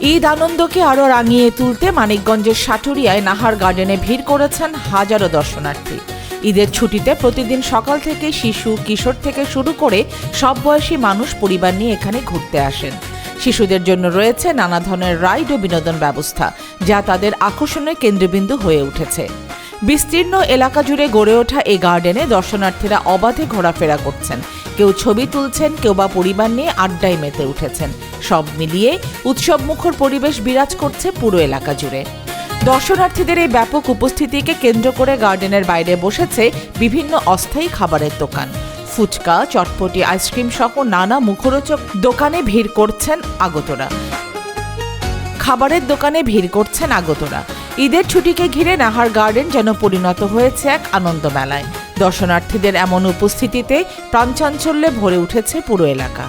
ঈদ আনন্দকে আরও রাঙিয়ে তুলতে মানিকগঞ্জের সাটুরিয়ায় নাহার গার্ডেনে ভিড় করেছেন হাজারো দর্শনার্থী। ঈদের ছুটিতে প্রতিদিন সকাল থেকে শিশু কিশোর থেকে শুরু করে সব বয়সী মানুষ পরিবার নিয়ে এখানে ঘুরতে আসেন। শিশুদের জন্য রয়েছে নানা ধরনের রাইড ও বিনোদন ব্যবস্থা, যা তাদের আকর্ষণের কেন্দ্রবিন্দু হয়ে উঠেছে। বিস্তীর্ণ এলাকা জুড়ে গড়ে ওঠা এই গার্ডেনে দর্শনার্থীরা অবাধে ঘোরাফেরা করছেন, কেউ ছবি তুলছেন, কেউ বা পরিবার নিয়ে আড্ডায় মেতে উঠেছেন। সব মিলিয়ে উৎসবমুখর পরিবেশ বিরাজ করছে পুরো এলাকা জুড়ে। দর্শনার্থীদের এই ব্যাপক উপস্থিতিকে কেন্দ্র করে গার্ডেনের বাইরে বসেছে বিভিন্ন অস্থায়ী খাবারের দোকান। ফুচকা, চটপটি, আইসক্রিম সহ নানা মুখরোচক দোকানে ভিড় করছেন আগতরা। ঈদের ছুটিকে ঘিরে নাহার গার্ডেন যেন পরিণত হয়েছে এক আনন্দ মেলায়। দর্শনার্থীদের এমন উপস্থিতিতে প্রাণচাঞ্চল্যে ভরে উঠেছে পুরো এলাকা।